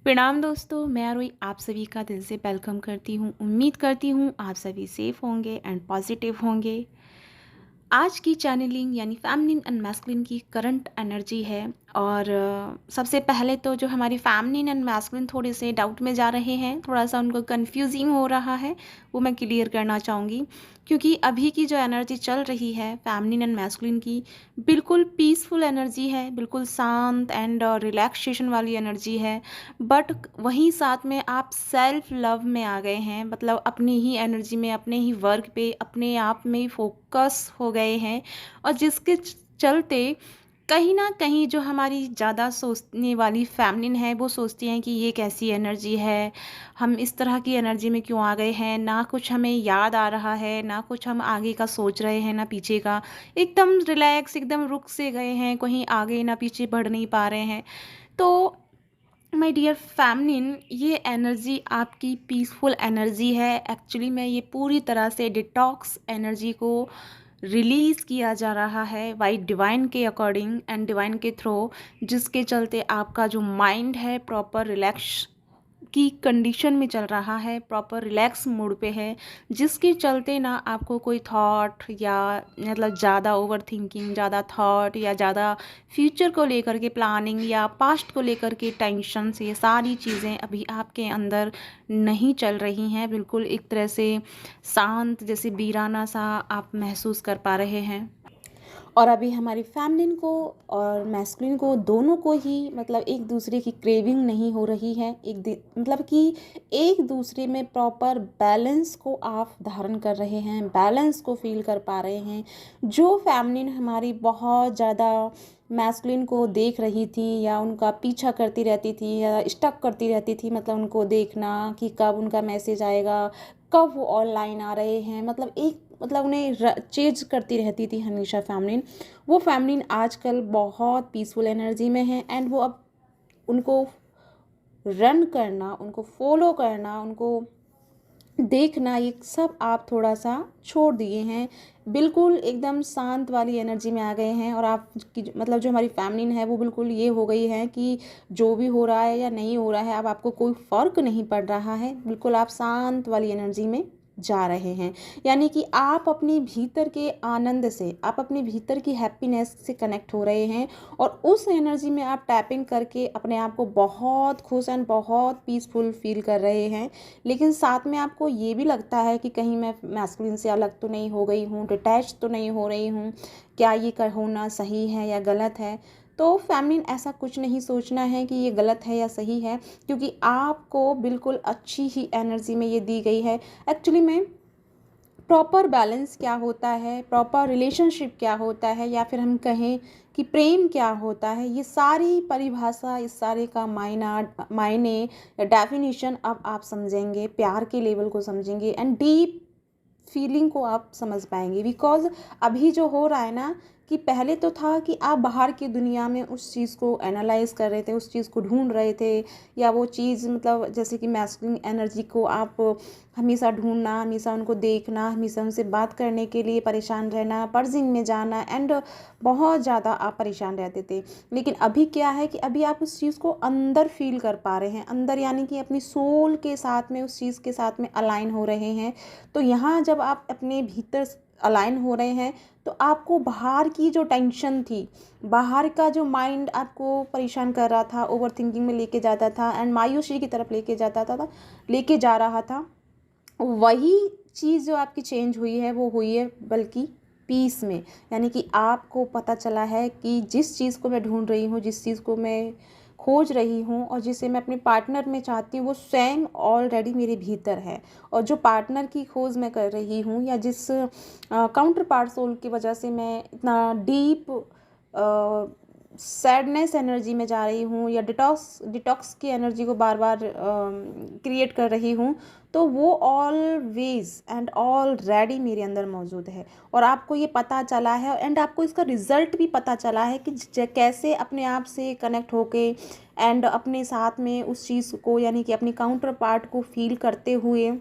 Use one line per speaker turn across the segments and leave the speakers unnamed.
प्रणाम दोस्तों, मैं आरोही आप सभी का दिल से वेलकम करती हूँ। उम्मीद करती हूँ आप सभी सेफ होंगे एंड पॉजिटिव होंगे। आज की चैनलिंग यानी फेमिनिन एंड मैस्कुलिन की करंट एनर्जी है। और सबसे पहले तो जो हमारी फेमिनिन एंड मैस्कुलिन थोड़े से डाउट में जा रहे हैं, थोड़ा सा उनको कंफ्यूजिंग हो रहा है, वो मैं क्लियर करना चाहूँगी। क्योंकि अभी की जो एनर्जी चल रही है फेमिनिन एंड मैस्कुलिन की, बिल्कुल पीसफुल एनर्जी है, बिल्कुल शांत एंड रिलैक्सेशन वाली एनर्जी है। बट वहीं साथ में आप सेल्फ लव में आ गए हैं, मतलब अपनी ही एनर्जी में, अपने ही वर्क पे, अपने आप में फोकस हो गए हैं। और जिसके चलते कहीं ना कहीं जो हमारी ज़्यादा सोचने वाली फैमिलिन है वो सोचती हैं कि ये कैसी एनर्जी है, हम इस तरह की एनर्जी में क्यों आ गए हैं, ना कुछ हमें याद आ रहा है, ना कुछ हम आगे का सोच रहे हैं ना पीछे का। एकदम रिलैक्स, एकदम रुक से गए हैं, कहीं आगे ना पीछे बढ़ नहीं पा रहे हैं। तो माय डियर फेमिनिन, ये एनर्जी आपकी पीसफुल एनर्जी है। एक्चुअली में ये पूरी तरह से डिटॉक्स एनर्जी को रिलीज़ किया जा रहा है बाई डिवाइन के अकॉर्डिंग एंड डिवाइन के थ्रू, जिसके चलते आपका जो माइंड है प्रॉपर रिलैक्स की कंडीशन में चल रहा है, प्रॉपर रिलैक्स मूड पे है। जिसके चलते ना आपको कोई थॉट या मतलब ज़्यादा ओवर थिंकिंग, ज़्यादा थॉट या ज़्यादा फ्यूचर को लेकर के प्लानिंग या पास्ट को लेकर के टेंशन, ये सारी चीज़ें अभी आपके अंदर नहीं चल रही हैं। बिल्कुल एक तरह से शांत, जैसे वीराना सा आप महसूस कर पा रहे हैं। और अभी हमारी फेमिनिन को और मैस्कुलिन को, दोनों को ही मतलब एक दूसरे की क्रेविंग नहीं हो रही है। मतलब कि एक दूसरे में प्रॉपर बैलेंस को आप धारण कर रहे हैं, बैलेंस को फील कर पा रहे हैं। जो फेमिनिन हमारी बहुत ज़्यादा मैस्कुलिन को देख रही थी या उनका पीछा करती रहती थी या स्टक करती रहती थी, मतलब उनको देखना कि कब उनका मैसेज आएगा, कब वो ऑनलाइन आ रहे हैं, मतलब एक मतलब उन्हें चेज करती रहती थी हमेशा फैमिलीन। वो फैमिलीन आजकल बहुत पीसफुल एनर्जी में है एंड वो अब उनको रन करना, उनको फॉलो करना, उनको देखना, ये सब आप थोड़ा सा छोड़ दिए हैं। बिल्कुल एकदम शांत वाली एनर्जी में आ गए हैं। और आप की मतलब जो हमारी फैमिलीन है वो बिल्कुल ये हो गई है कि जो भी हो रहा है या नहीं हो रहा है, अब आपको कोई फ़र्क नहीं पड़ रहा है। बिल्कुल आप शांत वाली एनर्जी में जा रहे हैं। यानी कि आप अपने भीतर के आनंद से, आप अपने भीतर की हैप्पीनेस से कनेक्ट हो रहे हैं। और उस एनर्जी में आप टैपिंग करके अपने आप को बहुत खुश एंड बहुत पीसफुल फील कर रहे हैं। लेकिन साथ में आपको ये भी लगता है कि कहीं मैं मैस्कुलिन से अलग तो नहीं हो गई हूँ, डिटैच तो नहीं हो रही हूँ, क्या ये कर होना सही है या गलत है। तो फेमिनिन ऐसा कुछ नहीं सोचना है कि ये गलत है या सही है, क्योंकि आपको बिल्कुल अच्छी ही एनर्जी में ये दी गई है। एक्चुअली में प्रॉपर बैलेंस क्या होता है, प्रॉपर रिलेशनशिप क्या होता है, या फिर हम कहें कि प्रेम क्या होता है, ये सारी परिभाषा, इस सारे का मायने या डेफिनेशन अब आप समझेंगे, प्यार के लेवल को समझेंगे एंड डीप फीलिंग को आप समझ पाएंगे। बिकॉज अभी जो हो रहा है ना, कि पहले तो था कि आप बाहर की दुनिया में उस चीज़ को एनालाइज कर रहे थे, उस चीज़ को ढूंढ रहे थे, या वो चीज़ मतलब जैसे कि मैस्कुलिन एनर्जी को आप हमेशा ढूंढना, हमेशा उनको देखना, हमेशा उनसे बात करने के लिए परेशान रहना, पर्जिंग में जाना एंड बहुत ज़्यादा आप परेशान रहते थे। लेकिन अभी क्या है कि अभी आप उस चीज़ को अंदर फील कर पा रहे हैं, अंदर यानी कि अपनी सोल के साथ में, उस चीज़ के साथ में अलाइन हो रहे हैं। तो यहाँ जब आप अपने भीतर अलाइन हो रहे हैं, तो आपको बाहर की जो टेंशन थी, बाहर का जो माइंड आपको परेशान कर रहा था, ओवर थिंकिंग में लेके जाता था एंड मायूसी की तरफ लेके जा रहा था, वही चीज़ जो आपकी चेंज हुई है वो हुई है बल्कि पीस में। यानी कि आपको पता चला है कि जिस चीज़ को मैं ढूंढ रही हूँ, जिस चीज़ को मैं खोज रही हूँ और जिसे मैं अपने पार्टनर में चाहती हूँ, वो स्वयं ऑलरेडी मेरे भीतर है। और जो पार्टनर की खोज मैं कर रही हूँ, या जिस काउंटर पार्ट सोल की वजह से मैं इतना डीप सैडनेस एनर्जी में जा रही हूँ, या डिटॉक्स डिटॉक्स की एनर्जी को बार बार क्रिएट कर रही हूँ, तो वो ऑलवेज एंड ऑलरेडी मेरे अंदर मौजूद है। और आपको ये पता चला है एंड आपको इसका रिजल्ट भी पता चला है कि कैसे अपने आप से कनेक्ट होके एंड अपने साथ में उस चीज़ को, यानी कि अपनी काउंटर पार्ट को फील करते हुए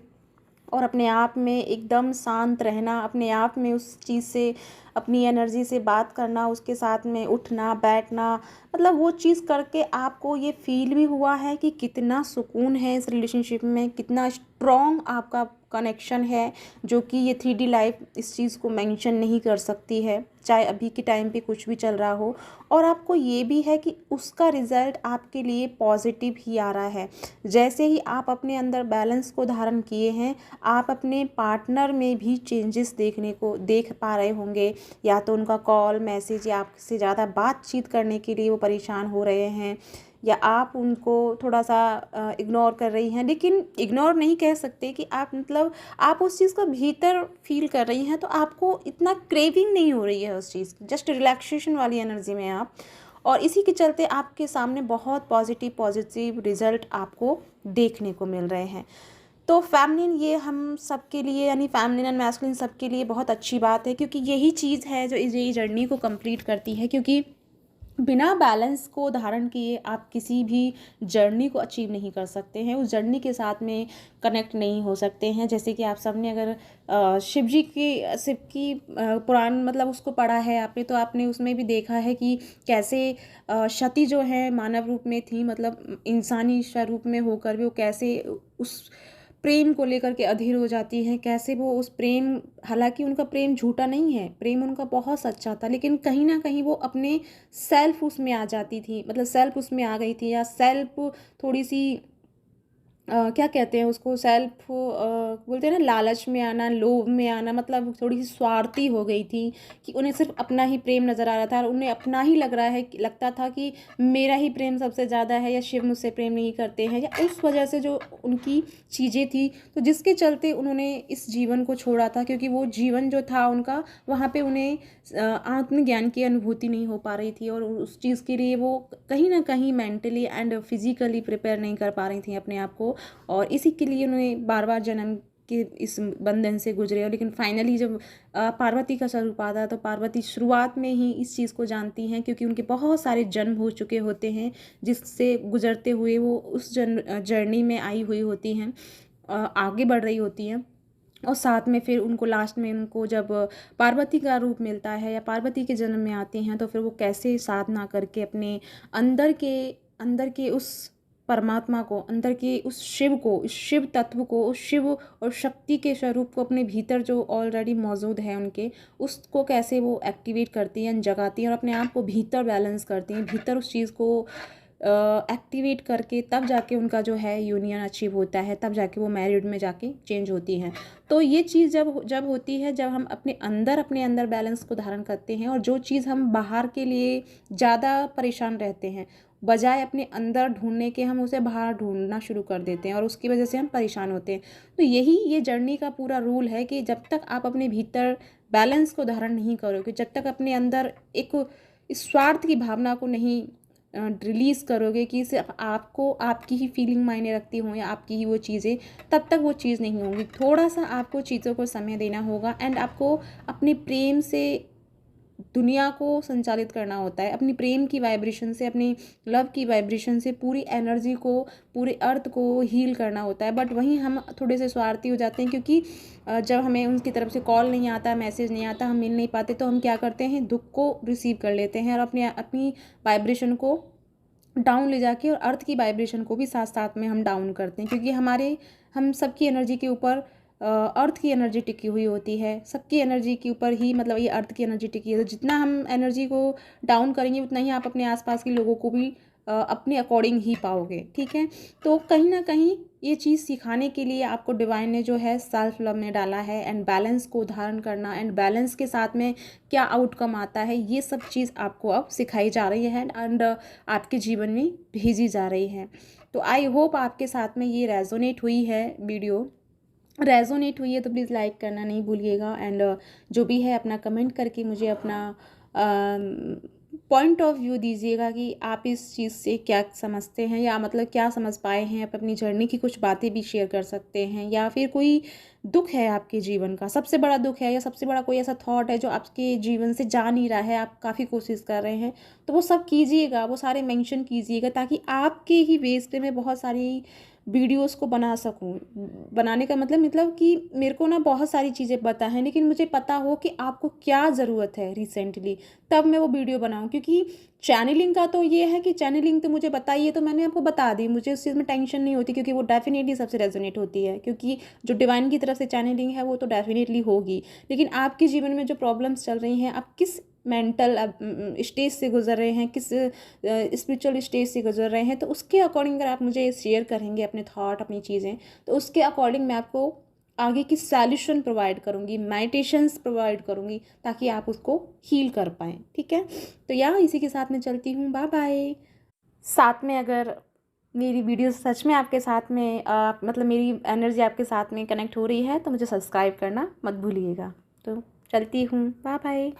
और अपने आप में एकदम शांत रहना, अपने आप में उस चीज़ से अपनी एनर्जी से बात करना, उसके साथ में उठना बैठना, मतलब वो चीज़ करके आपको ये फील भी हुआ है कि कितना सुकून है इस रिलेशनशिप में, कितना स्ट्रॉन्ग आपका कनेक्शन है, जो कि ये 3D लाइफ इस चीज़ को मेंशन नहीं कर सकती है, चाहे अभी के टाइम पे कुछ भी चल रहा हो। और आपको ये भी है कि उसका रिज़ल्ट आपके लिए पॉजिटिव ही आ रहा है। जैसे ही आप अपने अंदर बैलेंस को धारण किए हैं, आप अपने पार्टनर में भी चेंजेस देख पा रहे होंगे। या तो उनका कॉल मैसेज या आपसे ज़्यादा बातचीत करने के लिए वो परेशान हो रहे हैं, या आप उनको थोड़ा सा इग्नोर कर रही हैं। लेकिन इग्नोर नहीं कह सकते कि आप, मतलब आप उस चीज़ को भीतर फील कर रही हैं, तो आपको इतना क्रेविंग नहीं हो रही है उस चीज़ की, जस्ट रिलैक्सेशन वाली एनर्जी में आप। और इसी के चलते आपके सामने बहुत पॉजिटिव पॉजिटिव रिजल्ट आपको देखने को मिल रहे हैं। तो फेमिनिन, ये हम सब के लिए, यानी फेमिनिन एंड मैस्कुलिन सब के लिए बहुत अच्छी बात है, क्योंकि यही चीज़ है जो ये जर्नी को कंप्लीट करती है। क्योंकि बिना बैलेंस को धारण किए आप किसी भी जर्नी को अचीव नहीं कर सकते हैं, उस जर्नी के साथ में कनेक्ट नहीं हो सकते हैं। जैसे कि आप सबने अगर शिव की पुराण, मतलब उसको पढ़ा है आपने, तो आपने उसमें भी देखा है कि कैसे सती जो है मानव रूप में थी, मतलब इंसानी स्वरूप में होकर भी वो कैसे उस प्रेम को लेकर के अधीर हो जाती हैं, कैसे वो उस प्रेम, हालांकि उनका प्रेम झूठा नहीं है, प्रेम उनका बहुत सच्चा था, लेकिन कहीं ना कहीं वो अपने सेल्फ उसमें आ जाती थी, मतलब सेल्फ उसमें आ गई थी, या सेल्फ थोड़ी सी क्या कहते हैं उसको, सेल्फ बोलते हैं ना, लालच में आना, लोभ में आना, मतलब थोड़ी सी स्वार्थी हो गई थी कि उन्हें सिर्फ अपना ही प्रेम नज़र आ रहा था, और उन्हें अपना ही लगता था कि मेरा ही प्रेम सबसे ज़्यादा है, या शिव मुझसे प्रेम नहीं करते हैं, या उस वजह से जो उनकी चीज़ें थी, तो जिसके चलते उन्होंने इस जीवन को छोड़ा था। क्योंकि वो जीवन जो था उनका, वहाँ पे उन्हें आत्मज्ञान की अनुभूति नहीं हो पा रही थी, और उस चीज़ के लिए वो कहीं ना कहीं मेंटली एंड फिजिकली प्रिपेयर नहीं कर पा रही थी अपने आप को, और इसी के लिए उन्होंने बार बार जन्म के इस बंधन से गुजरे। और लेकिन फाइनली जब पार्वती का स्वरूप आता है, तो पार्वती शुरुआत में ही इस चीज़ को जानती हैं, क्योंकि उनके बहुत सारे जन्म हो चुके होते हैं, जिससे गुजरते हुए वो उस जर्नी में आई हुई होती हैं, आगे बढ़ रही होती हैं। और साथ में फिर उनको लास्ट में, उनको जब पार्वती का रूप मिलता है या पार्वती के जन्म में आती हैं, तो फिर वो कैसे साधना करके अपने अंदर के उस परमात्मा को, अंदर के उस शिव को, उस शिव तत्व को, उस शिव और शक्ति के स्वरूप को अपने भीतर जो ऑलरेडी मौजूद है उनके, उसको कैसे वो एक्टिवेट करती हैं, जगाती हैं, और अपने आप को भीतर बैलेंस करती हैं, भीतर उस चीज़ को एक्टिवेट करके तब जाके उनका जो है यूनियन अचीव होता है, तब जाके वो मैरिड में जाके चेंज होती हैं। तो ये चीज़ जब होती है, जब हम अपने अंदर बैलेंस को धारण करते हैं, और जो चीज़ हम बाहर के लिए ज़्यादा परेशान रहते हैं, बजाय अपने अंदर ढूंढने के हम उसे बाहर ढूंढना शुरू कर देते हैं, और उसकी वजह से हम परेशान होते हैं। तो यही ये जर्नी का पूरा रूल है कि जब तक आप अपने भीतर बैलेंस को धारण नहीं करोगे, जब तक अपने अंदर एक स्वार्थ की भावना को नहीं रिलीज़ करोगे कि सिर्फ आपको, आपकी ही फीलिंग मायने रखती हो, या आपकी ही वो चीज़ें, तब तक वो चीज़ नहीं होगी। थोड़ा सा आपको चीज़ों को समय देना होगा, एंड आपको अपने प्रेम से दुनिया को संचालित करना होता है, अपनी प्रेम की वाइब्रेशन से, अपनी लव की वाइब्रेशन से पूरी एनर्जी को, पूरे अर्थ को हील करना होता है। बट वहीं हम थोड़े से स्वार्थी हो जाते हैं, क्योंकि जब हमें उनकी तरफ से कॉल नहीं आता, मैसेज नहीं आता, हम मिल नहीं पाते, तो हम क्या करते हैं, दुख को रिसीव कर लेते हैं, और अपनी वाइब्रेशन को डाउन ले जाके, और अर्थ की वाइब्रेशन को भी साथ साथ में हम डाउन करते हैं। क्योंकि हम सबकी एनर्जी के ऊपर अर्थ की एनर्जी टिकी हुई होती है, सबकी एनर्जी के ऊपर ही, मतलब ये अर्थ की एनर्जी टिकी है। तो जितना हम एनर्जी को डाउन करेंगे, उतना ही आप अपने आसपास के लोगों को भी अपने अकॉर्डिंग ही पाओगे, ठीक है। तो कहीं ना कहीं ये चीज़ सिखाने के लिए आपको डिवाइन ने जो है सेल्फ लव में डाला है, एंड बैलेंस को धारण करना, एंड बैलेंस के साथ में क्या आउटकम आता है, ये सब चीज़ आपको अब सिखाई जा रही है, एंड आपके जीवन में भेजी जा रही है। तो आई होप आपके साथ में ये रेजोनेट हुई है, वीडियो रेजोनेट हुई है, तो प्लीज़ लाइक करना नहीं भूलिएगा, एंड जो भी है अपना कमेंट करके मुझे अपना पॉइंट ऑफ व्यू दीजिएगा कि आप इस चीज़ से क्या समझते हैं, या मतलब क्या समझ पाए हैं। आप अपनी जर्नी की कुछ बातें भी शेयर कर सकते हैं, या फिर कोई दुख है आपके जीवन का, सबसे बड़ा दुख है, या सबसे बड़ा कोई ऐसा थॉट है जो आपके जीवन से जा नहीं रहा है, आप काफ़ी कोशिश कर रहे हैं, तो वो सब कीजिएगा, वो सारे मेंशन कीजिएगा, ताकि आपके ही बेस पे मैं बहुत सारी वीडियोस को बना सकूं। बनाने का मतलब कि मेरे को ना बहुत सारी चीज़ें पता हैं, लेकिन मुझे पता हो कि आपको क्या ज़रूरत है रिसेंटली, तब मैं वो वीडियो बनाऊं। क्योंकि चैनलिंग का तो ये है कि चैनलिंग तो मुझे बताइए, तो मैंने आपको बता दी, मुझे उस चीज़ में टेंशन नहीं होती, क्योंकि वो डेफिनेटली सबसे रेजोनेट होती है, क्योंककि जो डिवाइन की तरफ से चैनलिंग है वो तो डेफिनेटली होगी। लेकिन आपके जीवन में जो प्रॉब्लम्स चल रही हैं, आप किस मेंटल स्टेज से गुजर रहे हैं, किस स्पिरिचुअल स्टेज से गुजर रहे हैं, तो उसके अकॉर्डिंग अगर आप मुझे शेयर करेंगे अपने थॉट, अपनी चीज़ें, तो उसके अकॉर्डिंग मैं आपको आगे की सॉल्यूशन प्रोवाइड करूँगी, मेडिटेशंस प्रोवाइड करूँगी, ताकि आप उसको हील कर पाएँ। ठीक है, तो इसी के साथ में चलती हूँ। Bye bye. साथ में अगर मेरी वीडियो सच में आपके साथ में मतलब मेरी एनर्जी आपके साथ में कनेक्ट हो रही है, तो मुझे सब्सक्राइब करना मत भूलिएगा। तो चलती हूँ। Bye bye.